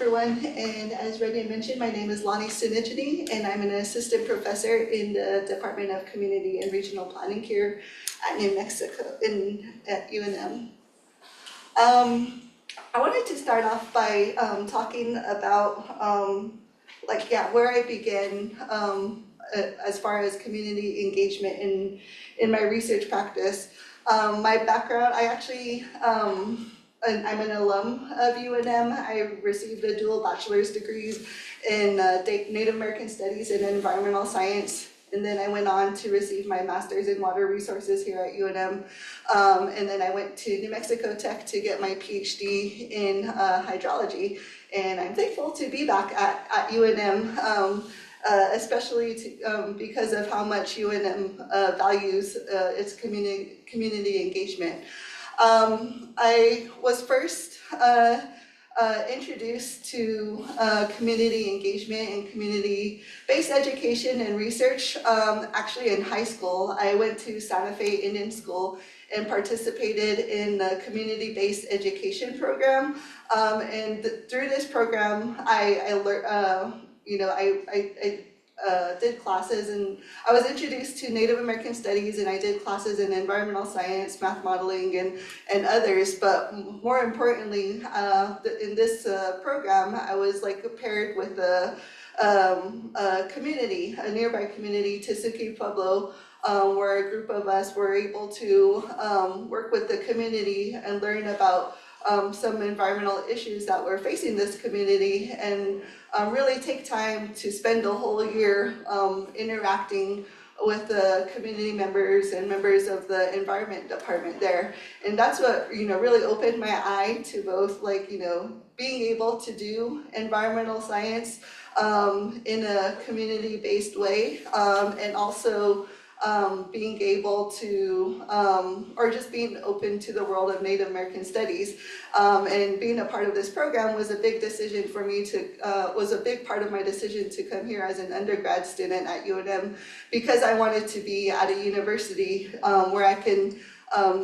everyone, and as Renee mentioned, my name is Lani Tsinnajinnie, and I'm an assistant professor in the Department of Community and Regional Planning here at New Mexico, at UNM. I wanted to start off by talking about where I began as far as community engagement in my research practice. My background, I'm an alum of UNM. I received a dual bachelor's degrees in Native American Studies and Environmental Science. And then I went on to receive my master's in water resources here at UNM. And then I went to New Mexico Tech to get my PhD in hydrology. And I'm thankful to be back at UNM, especially because of how much UNM values its community engagement. I was first introduced to community engagement and community-based education and research actually in high school. I went to Santa Fe Indian School and participated in the community-based education program. And through this program, I learned, did classes, and I was introduced to Native American Studies, and I did classes in environmental science, math modeling, and others. But more importantly, in this program, I was paired with a community, a nearby community, Tisuki Pueblo, where a group of us were able to work with the community and learn about some environmental issues that were facing this community, and really take time to spend a whole year interacting with the community members and members of the environment department there. And that's what really opened my eye to both being able to do environmental science in a community-based way, and also being able to, or just being open to the world of Native American Studies. And being a part of this program was a big decision for me was a big part of my decision to come here as an undergrad student at UNM, because I wanted to be at a university where I can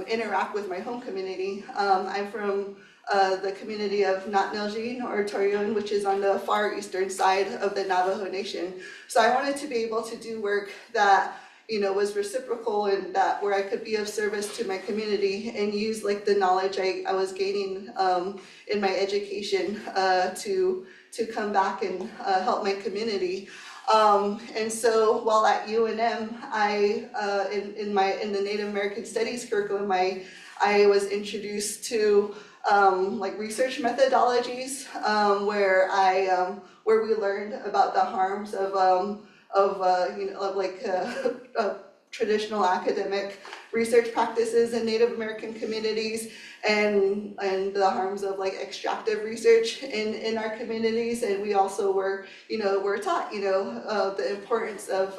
interact with my home community. I'm from the community of Tsinnajinnie or Torreon, which is on the far eastern side of the Navajo Nation. So I wanted to be able to do work that was reciprocal, and that where I could be of service to my community and use the knowledge I was gaining in my education to come back and help my community. And so while at UNM, in the Native American Studies curriculum, I was introduced to research methodologies where we learned about the harms of traditional academic research practices in Native American communities, and the harms of extractive research in our communities. And we also were taught the importance of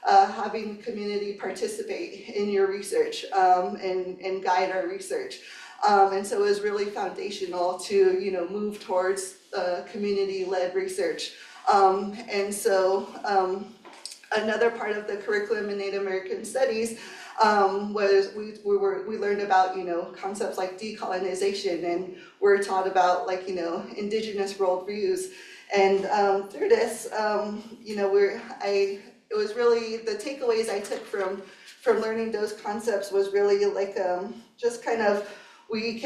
having community participate in your research and guide our research. And so it was really foundational to move towards community-led research. And so another part of the curriculum in Native American Studies was we learned about concepts like decolonization, and we're taught about indigenous worldviews. And through this, it was really the takeaways I took from learning those concepts was really just kind of we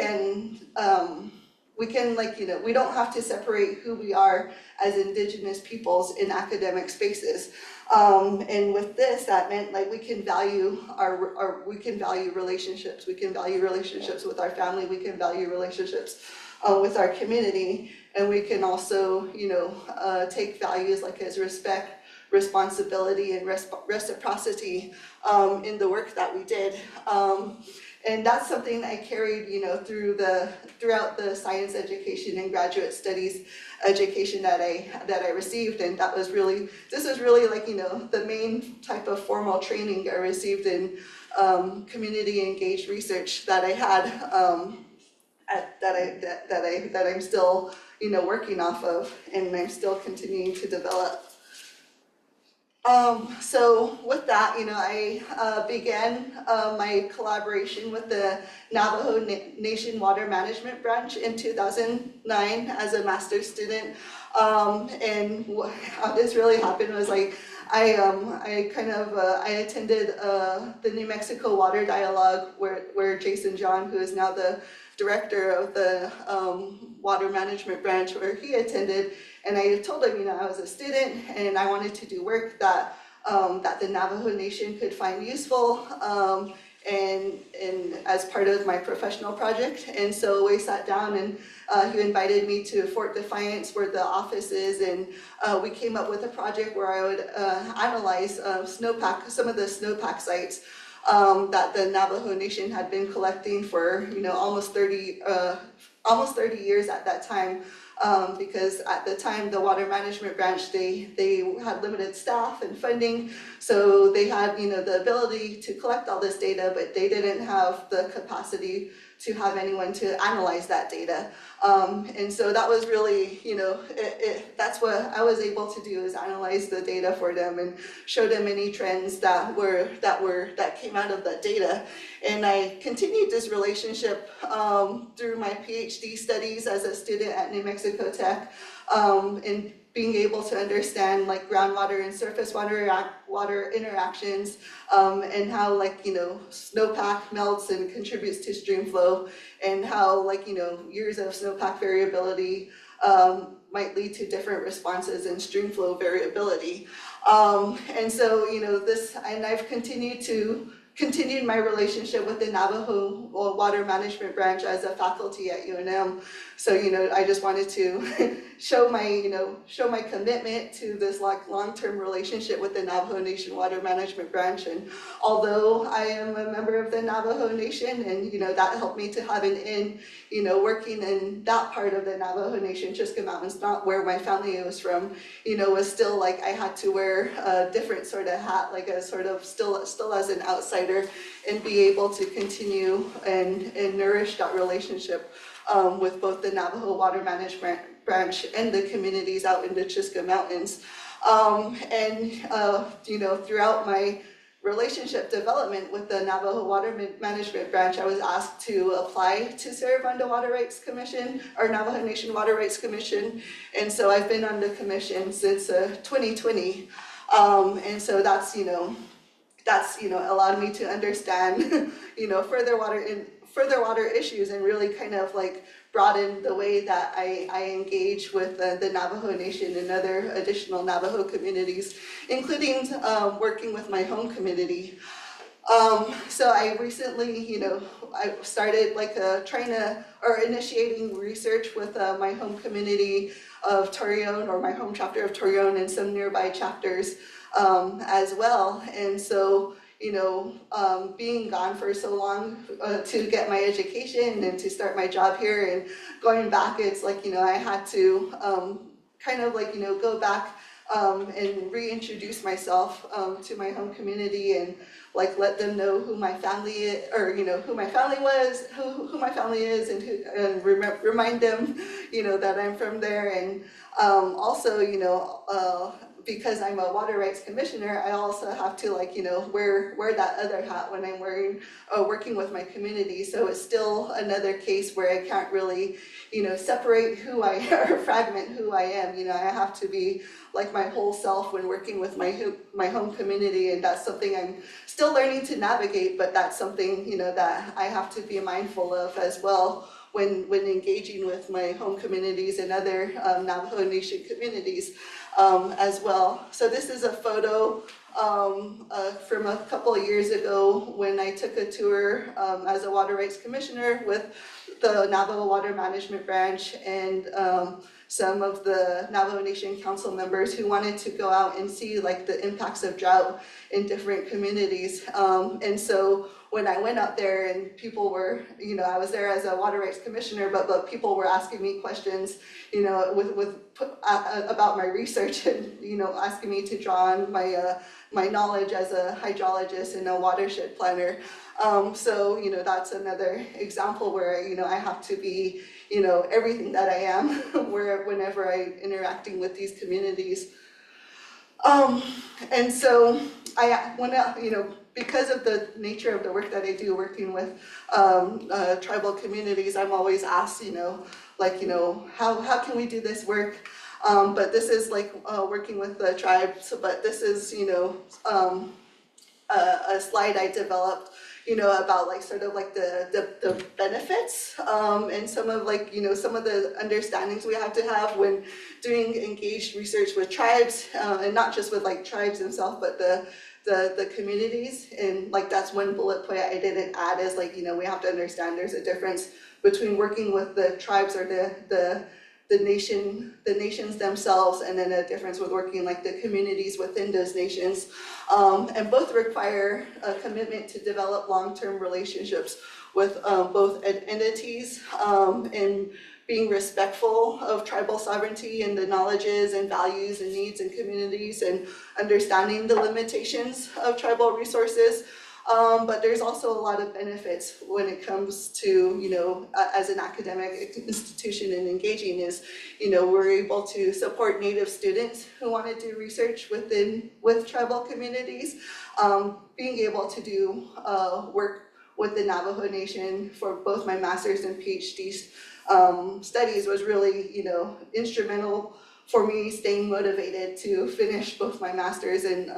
don't have to separate who we are as indigenous peoples in academic spaces. And with this, that meant we can value we can value relationships. We can value relationships with our family. We can value relationships with our community, and we can also take values as respect, responsibility, and reciprocity in the work that we did. And that's something I carried, throughout the science education and graduate studies education that I received. And this was really the main type of formal training I received in community engaged research that I had, that I'm still, working off of, and I'm still continuing to develop. So with that, I began my collaboration with the Navajo Nation Water Management Branch in 2009 as a master's student. And how this really happened was like, I attended the New Mexico Water Dialogue where Jason John, who is now the director of the Water Management Branch, where he attended, and I told him, I was a student and I wanted to do work that that the Navajo Nation could find useful, and as part of my professional project. And so we sat down, and he invited me to Fort Defiance, where the office is, and we came up with a project where I would analyze some of the snowpack sites that the Navajo Nation had been collecting for almost 30 years at that time, because at the time the Water Management Branch, they had limited staff and funding, so they had the ability to collect all this data, but they didn't have the capacity to have anyone to analyze that data. And so that was really, that's what I was able to do, is analyze the data for them and show them any trends that came out of that data. And I continued this relationship through my PhD studies as a student at New Mexico Tech, and being able to understand like groundwater and surface water interactions, and how snowpack melts and contributes to stream flow, and how years of snowpack variability might lead to different responses in stream flow variability. And so and I've continued my relationship with the Navajo Water Management Branch as a faculty at UNM. So I just wanted to show my commitment to this long-term relationship with the Navajo Nation Water Management Branch. And although I am a member of the Navajo Nation, and that helped me to have an in, working in that part of the Navajo Nation, Tsinnajinnie Mountains, not where my family was from, was still like I had to wear a different sort of hat, like a sort of still as an outsider, and be able to continue and nourish that relationship with both the Navajo Water Management Branch and the communities out in the Tsinnajinnie Mountains. Throughout my relationship development with the Navajo Water Management Branch, I was asked to apply to serve on the Water Rights Commission, or Navajo Nation Water Rights Commission, and so I've been on the commission since 2020, and so that's allowed me to understand further water issues, and really kind of like broaden the way that I engage with the Navajo Nation and other additional Navajo communities, including working with my home community. So I recently, I started initiating research with my home community of Torreon, or my home chapter of Torreon, and some nearby chapters as well. And so, being gone for so long to get my education and to start my job here, and going back, it's like, I had to go back and reintroduce myself to my home community, and let them know who my family is, or who my family was, who my family is, and remind them that I'm from there. And also because I'm a water rights commissioner, I also have to wear that other hat when I'm working with my community. So it's still another case where I can't really separate who I or fragment who I am. I have to be like my whole self when working with my home community, and that's something I'm still learning to navigate, but that's something that I have to be mindful of as well when engaging with my home communities and other Navajo Nation communities as well. So this is a photo from a couple of years ago when I took a tour as a water rights commissioner with the Navajo Water Management Branch, and some of the Navajo Nation council members who wanted to go out and see the impacts of drought in different communities. And so when I went out there, and people were, I was there as a water rights commissioner, but people were asking me questions, about my research, and asking me to draw on my knowledge as a hydrologist and a watershed planner. So that's another example where I have to be everything that I am whenever I'm interacting with these communities. And so I want to, because of the nature of the work that I do, working with tribal communities, I'm always asked, how can we do this work? But this is like working with the tribes, but this is, a slide I developed, about like sort of like the benefits and some of like, some of the understandings we have to have when doing engaged research with tribes and not just with like tribes themselves, but the communities. And like that's one bullet point I didn't add is like, we have to understand there's a difference between working with the tribes or the nations themselves, and then a difference with working like the communities within those nations. And both require a commitment to develop long-term relationships with both entities and being respectful of tribal sovereignty and the knowledges and values and needs and communities, and understanding the limitations of tribal resources. But there's also a lot of benefits when it comes to, as an academic institution and engaging is, we're able to support Native students who want to do research with tribal communities. Being able to do work with the Navajo Nation for both my master's and PhD studies was really, instrumental for me staying motivated to finish both my master's and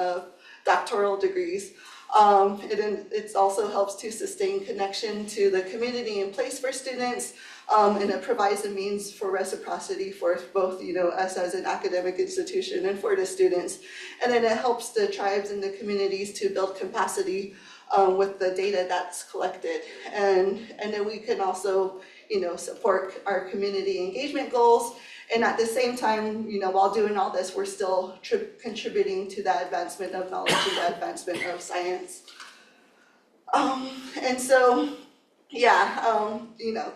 doctoral degrees. It also helps to sustain connection to the community and place for students, and it provides a means for reciprocity for both, us as an academic institution and for the students. And then it helps the tribes and the communities to build capacity with the data that's collected. And then we can also, support our community engagement goals. And at the same time, while doing all this, we're still contributing to the advancement of knowledge and the advancement of science. And so,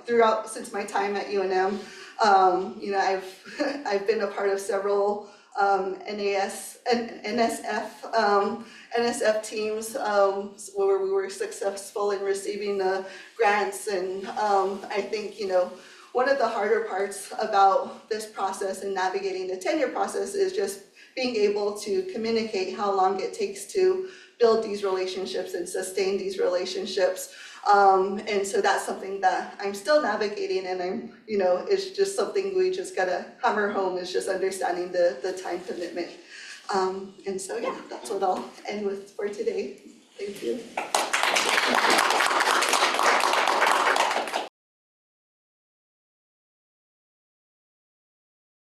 throughout, since my time at UNM, I've been a part of several NSF teams where we were successful in receiving the grants. And I think, one of the harder parts about this process and navigating the tenure process is just being able to communicate how long it takes to build these relationships and sustain these relationships. And so that's something that I'm still navigating, and I'm, it's just something we just gotta hammer home, is just understanding the time commitment. And so, that's what I'll end with for today. Thank you.